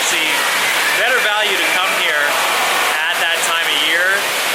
actually better value to come here at that time of year.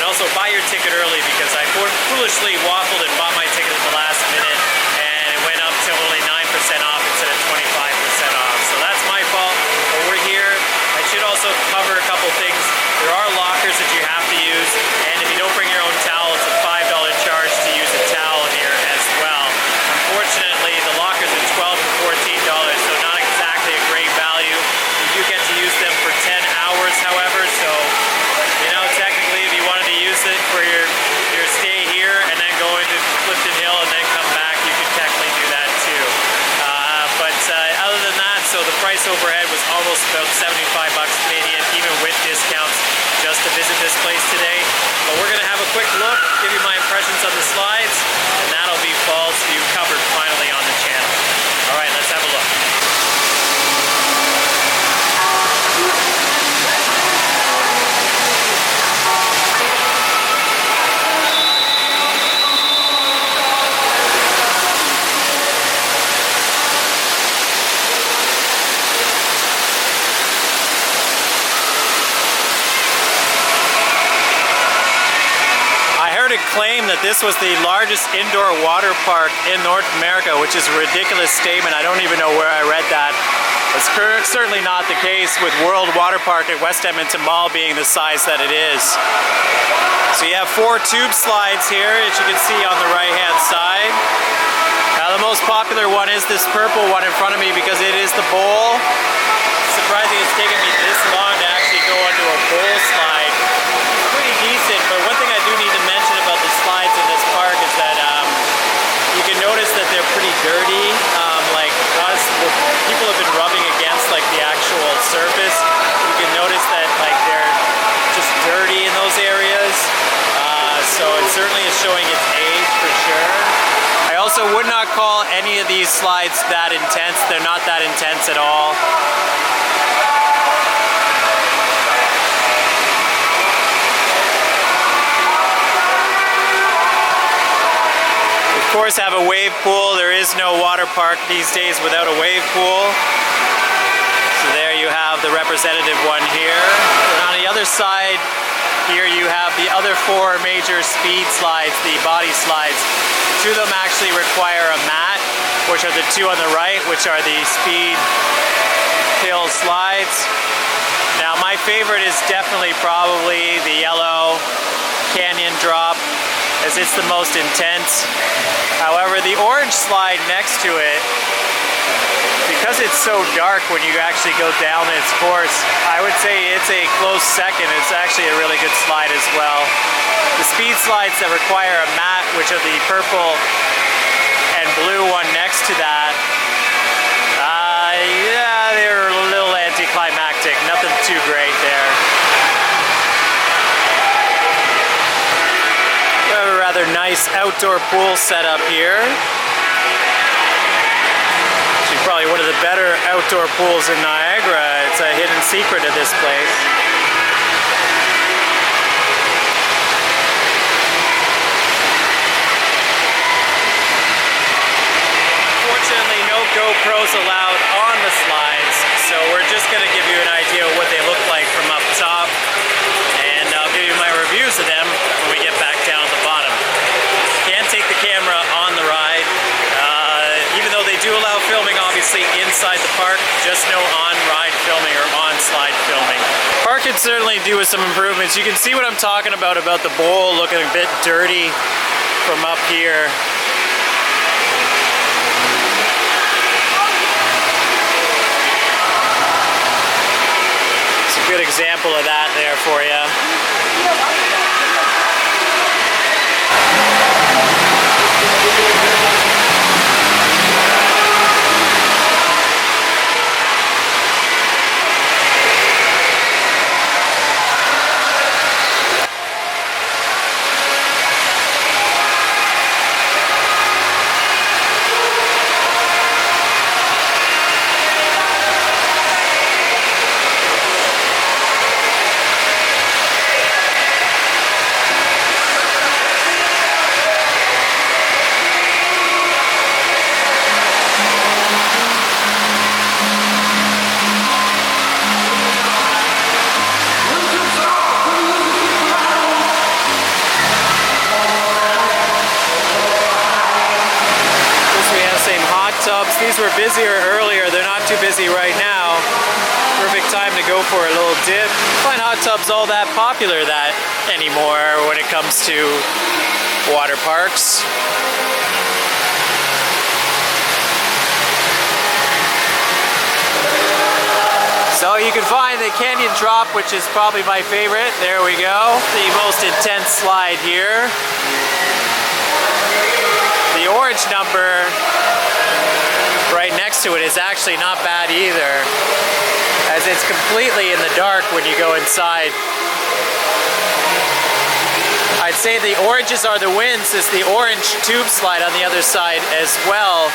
And also buy your ticket early, because I foolishly waffled and bought my ticket at the last minute, and it went up to only 9% off instead of 25% off. So that's my fault, but we're here. I should also cover a couple things. There are lockers that you have to use, and if you don't bring your own towel, it's a $5 charge to use a towel here as well. Unfortunately, the lockers are $12 and $14, so not exactly a great value. You do get to use them for 10 hours, however, so you know, technically if you wanted to use it for your stay here and then go into Clifton Hill and then come back, you could technically do that too. But other than that, so the price overhead was almost about 75 bucks Canadian, even with discounts, just to visit this place today. But we're gonna have a quick look, give you my impressions on the slides, and that'll be Fallsview covered finally on the channel. All right, let's have a look. Claim that this was the largest indoor water park in North America, which is a ridiculous statement. I don't even know where I read that. It's certainly not the case with World Water Park at West Edmonton Mall being the size that it is. So you have 4 tube slides here, as you can see on the right hand side. Now the most popular one is this purple one in front of me, because it is the bowl. Surprising it's taken me this long to actually go onto a bowl slide. It's pretty decent, but one thing I do need to mention about the slides in this park is that you can notice that they're pretty dirty. Like people have been rubbing against like the actual surface. You can notice that like they're just dirty in those areas. So it certainly is showing its age for sure. I also would not call any of these slides that intense. They're not that intense at all. Of course, have a wave pool. There is no water park these days without a wave pool. So there you have the representative one here. And on the other side here you have the other 4 major speed slides, the body slides. 2 of them actually require a mat, which are the 2 on the right, which are the speed hill slides. Now my favorite is definitely probably the yellow canyon drop, as it's the most intense. However, the orange slide next to it, because it's so dark when you actually go down its course, I would say it's a close second. It's actually a really good slide as well. The speed slides that require a mat, which are the purple and blue one next to that, yeah, they're a little anticlimactic. Nothing too great there. We have a rather nice outdoor pool setup here. Actually, probably one of the better outdoor pools in Niagara. It's a hidden secret of this place. Unfortunately, no GoPros allowed on the slides, so we're just going to give you an idea of what they look like from up top, and I'll give you my reviews of them when we get back down at the bottom. Can't take the camera on the ride, even though they do allow filming obviously inside the park, just no on-ride filming or on-slide filming. Park could certainly do with some improvements. You can see what I'm talking about the bowl looking a bit dirty from up here. It's a good example of that there for you. were busier earlier. They're not too busy right now. Perfect time to go for a little dip. I find hot tubs all that popular anymore when it comes to water parks. So you can find the canyon drop, which is probably my favorite. There we go. The most intense slide here. The orange number right next to it is actually not bad either, as it's completely in the dark when you go inside. I'd say the oranges are the wins, as the orange tube slide on the other side as well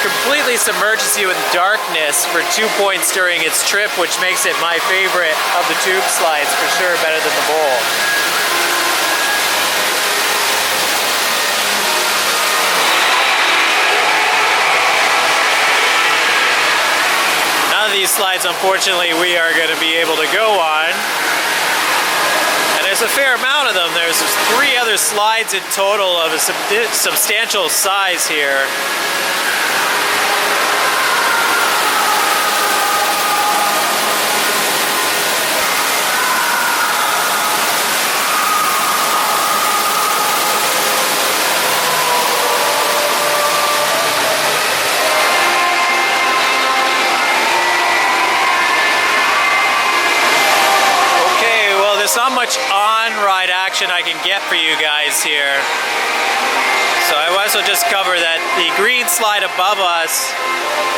completely submerges you in darkness for 2 points during its trip, which makes it my favorite of the tube slides for sure, better than the bowl. None of these slides, unfortunately, we are going to be able to go on. And there's a fair amount of them. There's 3 other slides in total of a substantial size here. There's not much on-ride action I can get for you guys here. So I also just cover that the green slide above us,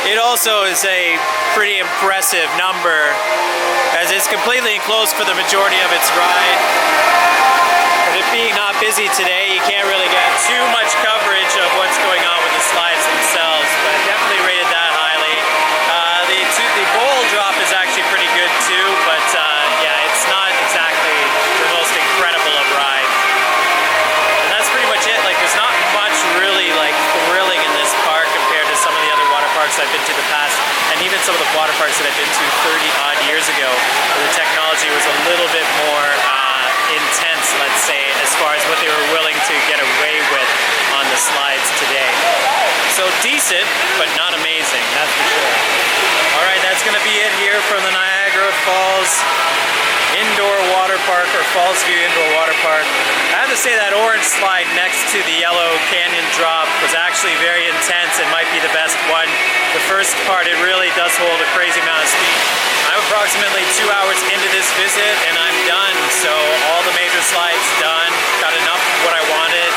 it also is a pretty impressive number, as it's completely enclosed for the majority of its ride. But it being not busy today, you can't really get too much coverage of what's going on with the slides themselves, but I definitely rated that highly. The bowl drop is actually pretty good too, but yeah, it's not exactly the most incredible of ride. And that's pretty much it. Like, there's not much really like thrilling in this park compared to some of the other water parks I've been to in the past, and even some of the water parks that I've been to 30 odd years ago, where the technology was a little bit more intense, let's say, as far as what they were willing to get away with on the slides today. So decent, but not amazing, that's for sure. Alright, that's going to be it here from the Niagara Falls Indoor Waterpark, or Fallsview Indoor Waterpark. I have to say that orange slide next to the yellow canyon drop was actually very intense and might be the best one. The first part, it really does hold a crazy amount of speed. I'm approximately 2 hours into this visit and I'm done, so all the major slides done, got enough of what I wanted.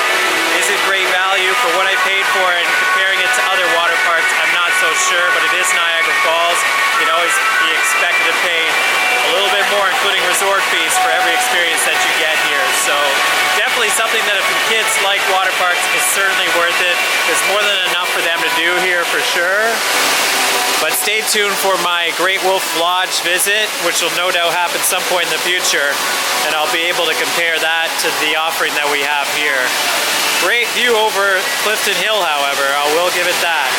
Is it great value for what I paid for, and comparing it to other water parks, I'm not so sure, but it is Niagara Falls. You can always be expected to pay a little bit more, including resort fees, for every experience that you get here. So definitely something that if kids like water parks is certainly worth it. There's more than enough for them to do here for sure. But stay tuned for my Great Wolf Lodge visit, which will no doubt happen some point in the future, and I'll be able to compare that to the offering that we have here. Great view over Clifton Hill, however, I will give it that.